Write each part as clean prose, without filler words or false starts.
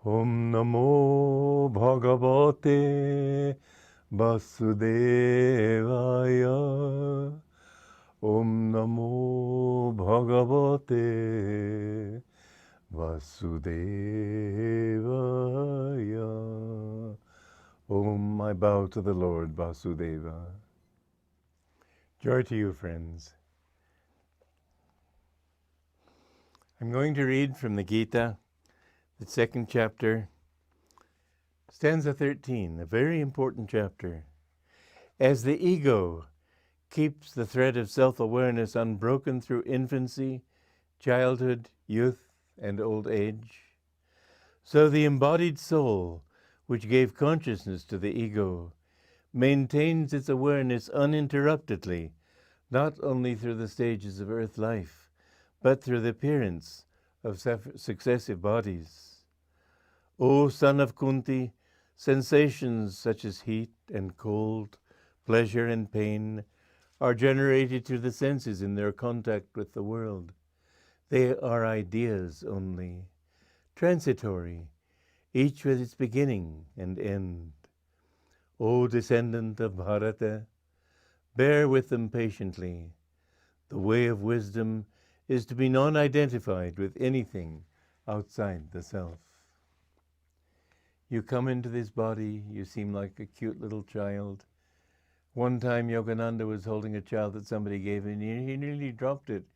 Om Namo Bhagavate Vasudevaya. Om Namo Bhagavate Vasudevaya. Om, I bow to the Lord Vasudeva. Joy to you, friends. I'm going to read from the Gita, the second chapter, stanza 13, a very important chapter. As the ego keeps the thread of self-awareness unbroken through infancy, childhood, youth, and old age, so the embodied soul, which gave consciousness to the ego, maintains its awareness uninterruptedly, not only through the stages of earth life, but through the appearance of successive bodies. O son of Kunti, sensations such as heat and cold, pleasure and pain, are generated through the senses in their contact with the world. They are ideas only, transitory, each with its beginning and end. O descendant of Bharata, bear with them patiently. The way of wisdom is to be non-identified with anything outside the self. You come into this body, you seem like a cute little child. One time Yogananda was holding a child that somebody gave him, and he nearly dropped it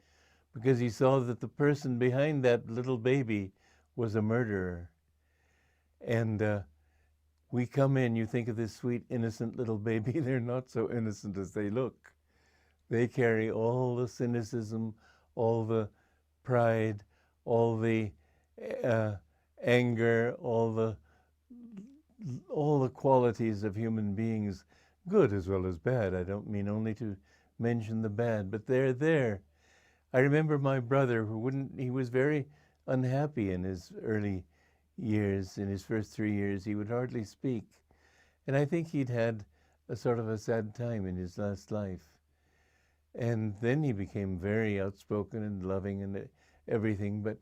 because he saw that the person behind that little baby was a murderer. And we come in, you think of this sweet, innocent little baby. They're not so innocent as they look. They carry all the cynicism, all the pride, all the anger, all the qualities of human beings, good as well as bad. I don't mean only to mention the bad, but they're there. I remember my brother he was very unhappy in his early years, in his first 3 years. He would hardly speak. And I think he'd had a sort of a sad time in his last life. And then he became very outspoken and loving and everything. But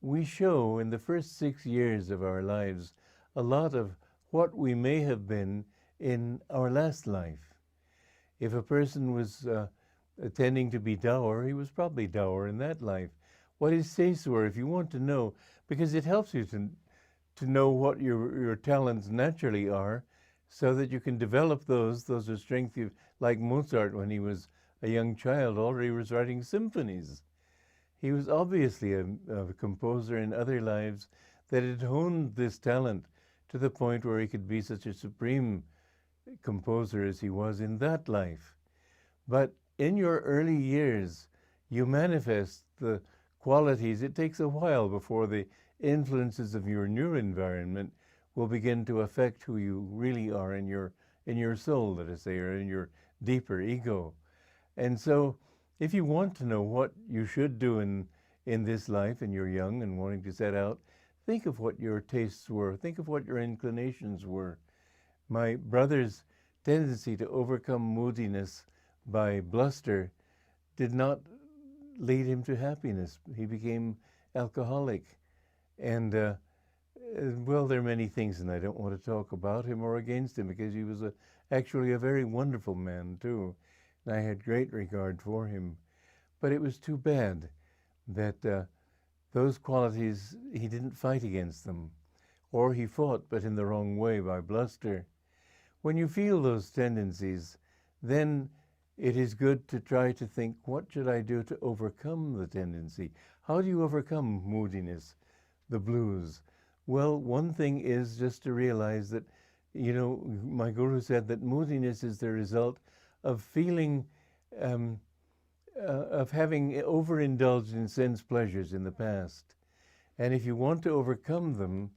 we show in the first 6 years of our lives a lot of what we may have been in our last life. If a person was tending to be dour, he was probably dour in that life. What his tastes were, if you want to know, because it helps you to know what your talents naturally are, so that you can develop those are strengths. Like Mozart, when he was a young child, already was writing symphonies. He was obviously a composer in other lives that had honed this talent to the point where he could be such a supreme composer as he was in that life. But in your early years, you manifest the qualities. It takes a while before the influences of your new environment will begin to affect who you really are in your soul, let us say, or in your deeper ego. And so if you want to know what you should do in this life, and you're young and wanting to set out, think of what your tastes were. Think of what your inclinations were. My brother's tendency to overcome moodiness by bluster did not lead him to happiness. He became alcoholic. And, well, there are many things, and I don't want to talk about him or against him, because he was actually a very wonderful man, too. And I had great regard for him. But it was too bad that those qualities, he didn't fight against them. Or he fought, but in the wrong way, by bluster. When you feel those tendencies, then it is good to try to think, what should I do to overcome the tendency? How do you overcome moodiness, the blues? Well, one thing is just to realize that, my guru said that moodiness is the result of feeling, of having overindulged in sense pleasures in the past. And if you want to overcome them,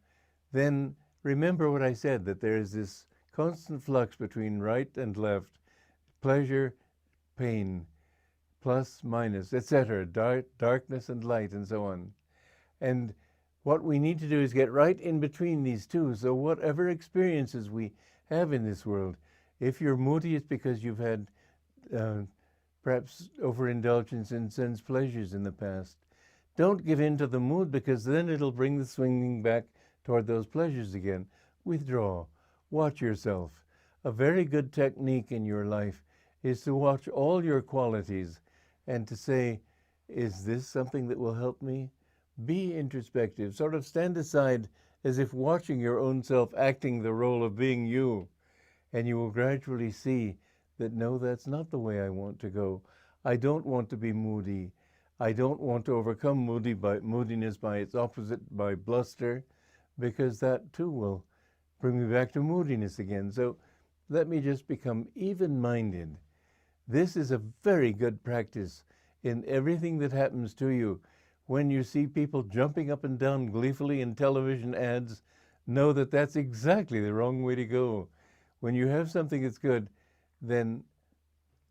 then remember what I said, that there is this constant flux between right and left, pleasure, pain, plus, minus, etc., darkness and light, and so on. And what we need to do is get right in between these two. So whatever experiences we have in this world, if you're moody, it's because you've had perhaps overindulgence in sense pleasures in the past. Don't give in to the mood, because then it'll bring the swinging back toward those pleasures again, withdraw. Watch yourself. A very good technique in your life is to watch all your qualities and to say, is this something that will help me? Be introspective. Sort of stand aside as if watching your own self acting the role of being you. And you will gradually see that, no, that's not the way I want to go. I don't want to be moody. I don't want to overcome moodiness by its opposite, by bluster, because that too will bring me back to moodiness again. So let me just become even-minded. This is a very good practice in everything that happens to you. When you see people jumping up and down gleefully in television ads, know that that's exactly the wrong way to go. When you have something that's good, then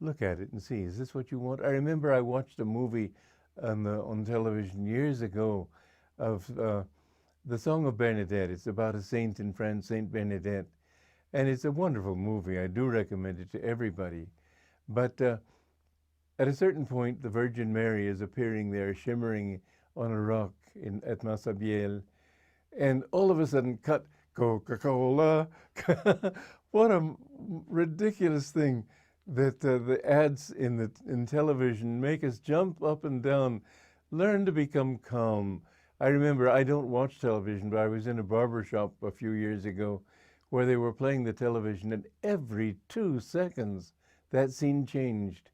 look at it and see, is this what you want? I remember I watched a movie on television years ago of the Song of Bernadette. It's about a saint in France, Saint Bernadette. And it's a wonderful movie. I do recommend it to everybody. But at a certain point, the Virgin Mary is appearing there, shimmering on a rock at Massabielle. And all of a sudden, cut, Coca-Cola. What a ridiculous thing that the ads in television make us jump up and down. Learn to become calm. I remember, I don't watch television, but I was in a barber shop a few years ago where they were playing the television, and every 2 seconds that scene changed.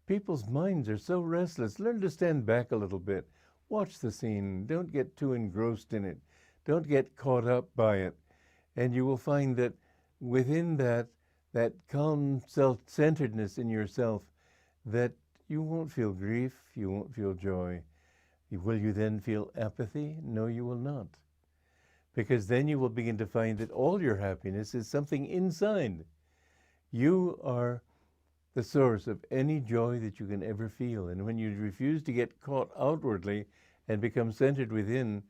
People's minds are so restless. Learn to stand back a little bit. Watch the scene. Don't get too engrossed in it. Don't get caught up by it. And you will find that within that calm self-centeredness in yourself, that you won't feel grief, you won't feel joy. Will you then feel apathy? No, you will not. Because then you will begin to find that all your happiness is something inside. You are the source of any joy that you can ever feel. And when you refuse to get caught outwardly and become centered within,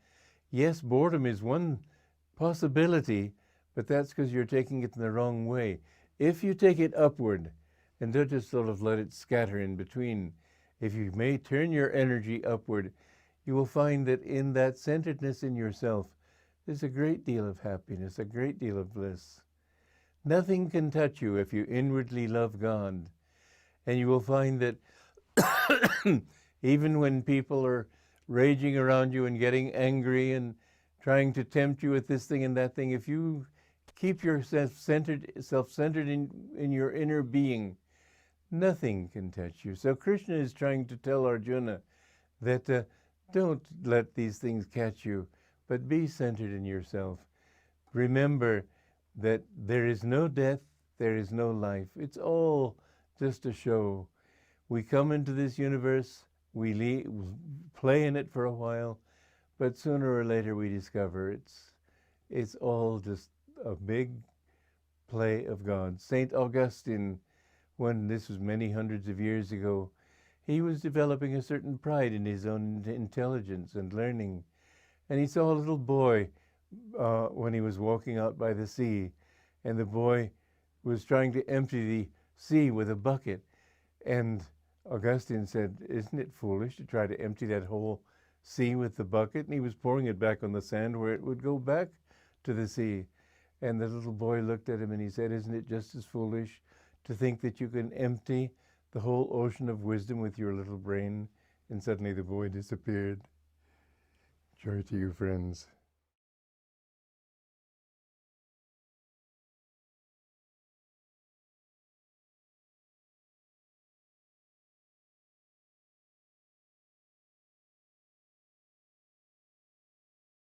yes, boredom is one possibility, but that's because you're taking it in the wrong way. If you take it upward and don't just sort of let it scatter in between, if you may turn your energy upward, you will find that in that centeredness in yourself, there's a great deal of happiness, a great deal of bliss. Nothing can touch you if you inwardly love God. And you will find that even when people are raging around you and getting angry and trying to tempt you with this thing and that thing, if you keep yourself self-centered in your inner being, nothing can touch you. So Krishna is trying to tell Arjuna that don't let these things catch you, but be centered in yourself. Remember that there is no death, there is no life. It's all just a show. We come into this universe, we play in it for a while, but sooner or later we discover it's all just a big play of God. St. Augustine, when this was many hundreds of years ago, he was developing a certain pride in his own intelligence and learning. And he saw a little boy when he was walking out by the sea, and the boy was trying to empty the sea with a bucket. And Augustine said, isn't it foolish to try to empty that whole sea with the bucket? And he was pouring it back on the sand where it would go back to the sea. And the little boy looked at him and he said, isn't it just as foolish to think that you can empty the whole ocean of wisdom with your little brain? And suddenly the boy disappeared. Joy to you, friends.